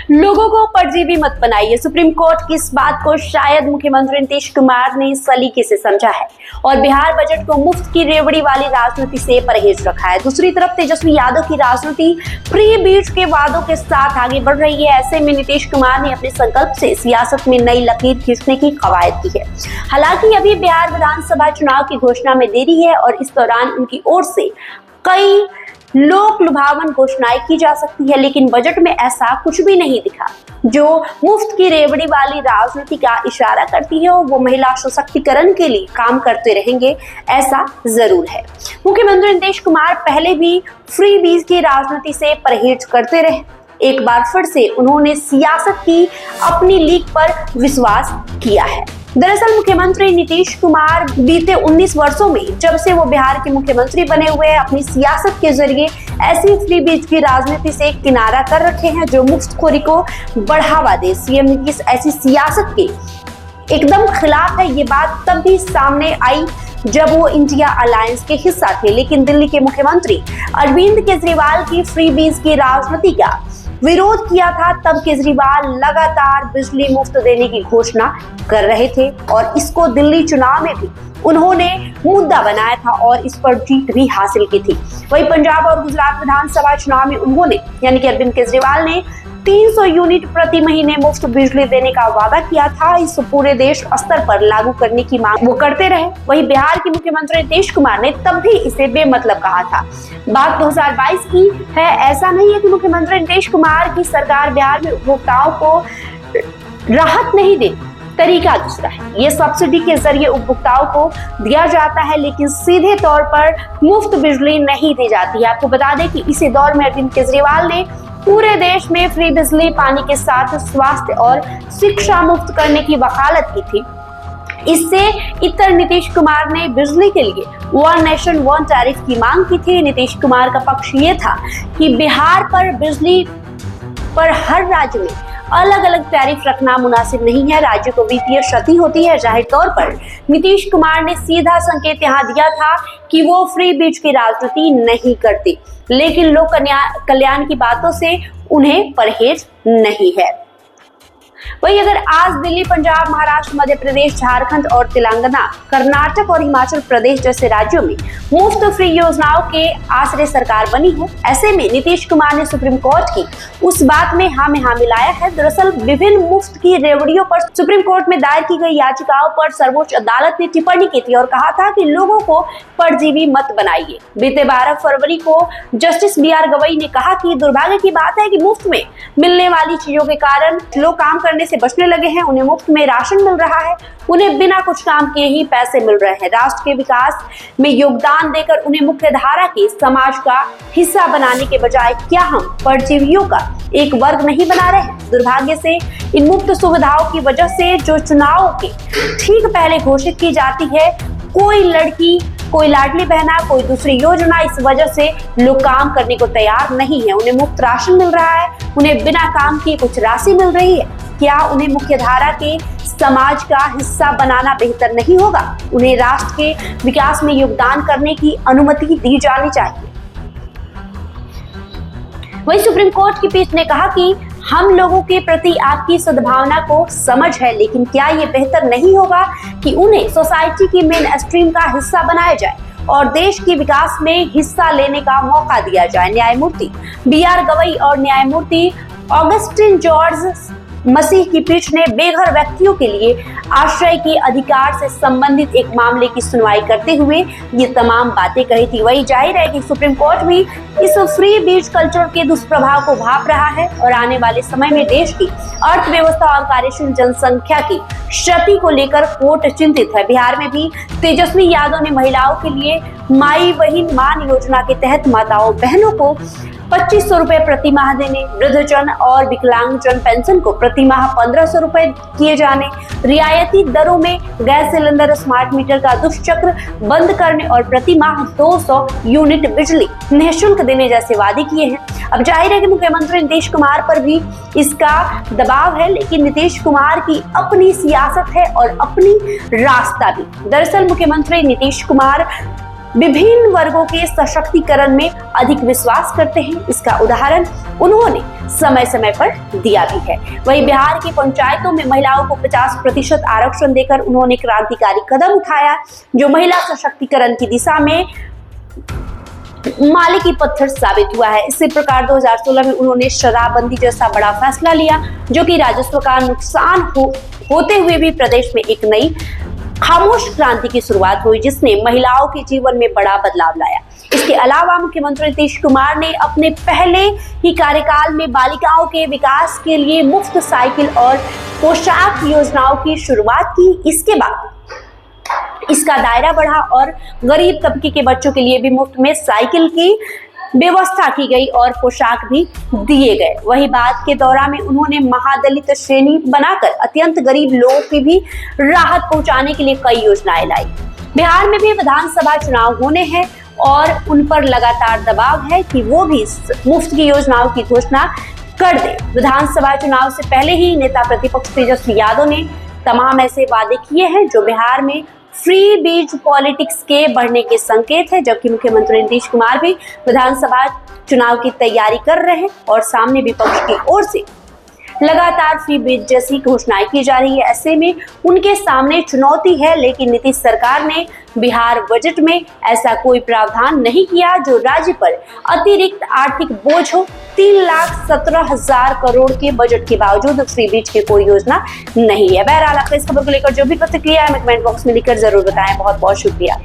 लोगों को परजीवी मत बनाइए। सुप्रीम कोर्ट की इस बात को शायद मुख्यमंत्री नीतीश कुमार ने सलीके से समझा है और बिहार बजट को मुफ्त की रेवड़ी वाली राजनीति से परहेज रखा है। दूसरी तरफ तेजस्वी यादव की राजनीति फ्री बीच के वादों के साथ आगे बढ़ रही है। ऐसे में नीतीश कुमार ने अपने संकल्प से सियासत में नई लकीर खींचने की कवायद की है। हालांकि अभी बिहार विधानसभा चुनाव की घोषणा में देरी है और इस दौरान उनकी ओर से कई लोक लुभावन घोषणाएं की जा सकती है, लेकिन बजट में ऐसा कुछ भी नहीं दिखा जो मुफ्त की रेवड़ी वाली राजनीति का इशारा करती है और वो महिला सशक्तिकरण के लिए काम करते रहेंगे, ऐसा जरूर है। मुख्यमंत्री नीतीश कुमार पहले भी फ्री बीज की राजनीति से परहेज करते रहे। एक बार फिर से उन्होंने सियासत की अपनी लीक पर विश्वास किया है। दरअसल मुख्यमंत्री नीतीश कुमार बीते 19 वर्षों में जब से वो बिहार के मुख्यमंत्री बने हुए हैं, अपनी सियासत के जरिए ऐसी फ्री बीज की राजनीति से किनारा कर रखे हैं जो मुफ्तखोरी को बढ़ावा दे। सीएम की ऐसी सियासत के एकदम खिलाफ है। ये बात तब भी सामने आई जब वो इंडिया अलायंस के हिस्सा थे, लेकिन दिल्ली के मुख्यमंत्री अरविंद केजरीवाल की फ्री बीज की राजनीति का विरोध किया था। तब केजरीवाल लगातार बिजली मुफ्त देने की घोषणा कर रहे थे और इसको दिल्ली चुनाव में भी उन्होंने मुद्दा बनाया था और इस पर जीत भी हासिल की थी। वहीं पंजाब और गुजरात विधानसभा चुनाव में उन्होंने यानी कि अरविंद केजरीवाल ने 300 यूनिट प्रति महीने मुफ्त बिजली देने का वादा किया था। इस पूरे देश स्तर पर लागू करने की मांग वो करते रहे। वहीं बिहार के मुख्यमंत्री नीतीश कुमार ने तब भी इसे बेमतलब कहा था। बात 2022 की है। ऐसा नहीं है कि मुख्यमंत्री नीतीश कुमार की सरकार बिहार में उपभोक्ताओं को राहत नहीं देती। तरीका दूसरा है। ये सब्सिडी के जरिए उपभोक्ताओं को दिया जाता है, लेकिन सीधे तौर पर मुफ्त बिजली नहीं दी जाती है। आपको बता दें कि इसी दौर में अरविंद केजरीवाल ने पूरे देश में फ्री बिजली, पानी के साथ स्वास्थ्य और शिक्षा मुफ्त करने की वकालत की थी। इससे इतर नीतीश कुमार ने बिजली के लिए वन नेशन वन टैरिफ की मांग की थी। नीतीश कुमार का पक्ष ये था कि बिहार पर बिजली पर हर राज्य में अलग अलग टैरिफ रखना मुनासिब नहीं है। राज्य को वित्तीय क्षति होती है। जाहिर तौर पर नीतीश कुमार ने सीधा संकेत यहाँ दिया था कि वो फ्री बीज की राजनीति नहीं करती, लेकिन लोक कल्याण की बातों से उन्हें परहेज नहीं है। वही अगर आज दिल्ली, पंजाब, महाराष्ट्र, मध्य प्रदेश, झारखंड और तेलंगाना, कर्नाटक और हिमाचल प्रदेश जैसे राज्यों में मुफ्त फ्री योजनाओं के आसरे सरकार बनी है, ऐसे में नीतीश कुमार ने सुप्रीम कोर्ट की उस बात में हाँ में हाँ मिलाया है। दरअसल विभिन्न मुफ्त की रेवड़ियों पर सुप्रीम कोर्ट में दायर की गई याचिकाओं पर सर्वोच्च अदालत ने टिप्पणी की थी और कहा था कि लोगों को परजीवी मत बनाइए। बीते 12 फरवरी को जस्टिस BR गवई ने कहा कि दुर्भाग्य की बात है कि मुफ्त में मिलने वाली चीजों के कारण लोग काम करने से बचने लगे हैं। उन्हें मुफ्त में राशन मिल रहा है, उन्हें बिना कुछ काम किए ही पैसे मिल रहे हैं। राष्ट्र के विकास में योगदान देकर उन्हें मुख्य धारा के समाज का हिस्सा बनाने के बजाय क्या हम परजीवियों का एक वर्ग नहीं बना रहे हैं? दुर्भाग्य से इन मुफ्त सुविधाओं की वजह से जो चुनाव के ठीक पहले घोषित की जाती है, कोई लड़की, कोई लाडली बहना, कोई दूसरी योजना, इस वजह से लोग काम करने को तैयार नहीं है। उन्हें मुफ्त राशन मिल रहा है, उन्हें बिना काम किए कुछ राशि मिल रही है। क्या उन्हें मुख्यधारा के समाज का हिस्सा बनाना बेहतर नहीं होगा? उन्हें राष्ट्र के विकास में योगदान करने की अनुमति दी जानी चाहिए। वहीं सुप्रीम कोर्ट की पीठ ने कहा कि हम लोगों के प्रति आपकी सद्भावना को समझ है, लेकिन क्या ये बेहतर नहीं होगा कि उन्हें सोसाइटी की मेन स्ट्रीम का हिस्सा बनाया जाए और देश के विकास में हिस्सा लेने का मौका दिया जाए? न्यायमूर्ति BR गवई और न्यायमूर्ति ऑगस्टिन जॉर्ज मसीह की पीठ ने बेघर व्यक्तियों के लिए आश्रय के अधिकार से संबंधित एक मामले की सुनवाई करते हुए ये तमाम बातें कही थी। वही जाहिर है कि सुप्रीम कोर्ट भी इस फ्री बीज कल्चर के दुष्प्रभाव को भांप रहा है और आने वाले समय में देश की अर्थव्यवस्था और कार्यशील जनसंख्या की क्षति को लेकर कोर्ट चिंतित है। बिहार में भी तेजस्वी यादव ने महिलाओं के लिए माई बहिन मान योजना के तहत माताओं बहनों को 2500 रुपए प्रति माह देने, वृद्धजन और विकलांगजन पेंशन को प्रति माह 1500 रुपए किए जाने, रियायती दरों में गैस सिलेंडर, स्मार्ट मीटर का दुष्चक्र बंद करने और प्रति माह 200 यूनिट बिजली निःशुल्क देने जैसे वादे किए हैं। अब जाहिर है कि मुख्यमंत्री नीतीश कुमार पर भी इसका दबाव है, लेकिन नीतीश कुमार की अपनी सियासत है और अपनी रास्ता भी। दरअसल मुख्यमंत्री नीतीश कुमार विभिन्न वर्गों के सशक्तिकरण में अधिक विश्वास करते हैं। इसका उदाहरण उन्होंने समय समय पर दिया भी है। वहीं बिहार की पंचायतों में महिलाओं को 50% आरक्षण देकर उन्होंने क्रांतिकारी कदम उठाया, जो महिला सशक्तिकरण की दिशा में माले की पत्थर साबित हुआ है। इसी प्रकार 2016 में उन्होंने शराबबंदी जैसा बड़ा फैसला लिया, जो कि राजस्व का नुकसान होते हुए भी प्रदेश में एक नई खामोश क्रांति की शुरुआत हुई, जिसने महिलाओं के जीवन में बड़ा बदलाव लाया। इसके अलावा मुख्यमंत्री नीतीश कुमार ने अपने पहले ही कार्यकाल में बालिकाओं के विकास के लिए मुफ्त साइकिल और पोशाक योजनाओं की शुरुआत की। इसके बाद इसका दायरा बढ़ा और गरीब तबके के बच्चों के लिए भी मुफ्त में साइकिल की व्यवस्था की गई और पोशाक भी दिए गए। वही बात के दौरान में उन्होंने महादलित श्रेणी बनाकर अत्यंत गरीब लोगों की भी राहत पहुंचाने के लिए कई योजनाएं लाई। बिहार में भी विधानसभा चुनाव होने हैं और उन पर लगातार दबाव है कि वो भी मुफ्त की योजनाओं की घोषणा कर दे। विधानसभा चुनाव से पहले ही नेता प्रतिपक्ष तेजस्वी यादव ने तमाम ऐसे वादे किए हैं जो बिहार में फ्री बीज पॉलिटिक्स के बढ़ने के संकेत है, जबकि मुख्यमंत्री नीतीश कुमार भी विधानसभा चुनाव की तैयारी कर रहे हैं और सामने विपक्ष की ओर से लगातार फ्री बीज जैसी घोषणाएं की जा रही है। ऐसे में उनके सामने चुनौती है, लेकिन नीतीश सरकार ने बिहार बजट में ऐसा कोई प्रावधान नहीं किया जो राज्य पर अतिरिक्त आर्थिक बोझ हो। 3,17,000 करोड़ के बजट के बावजूद फ्री बीज की कोई योजना नहीं है। बहरहाल आपको इस खबर को लेकर जो भी प्रतिक्रिया है कमेंट बॉक्स में लिखकर जरूर बताएं। बहुत बहुत शुक्रिया।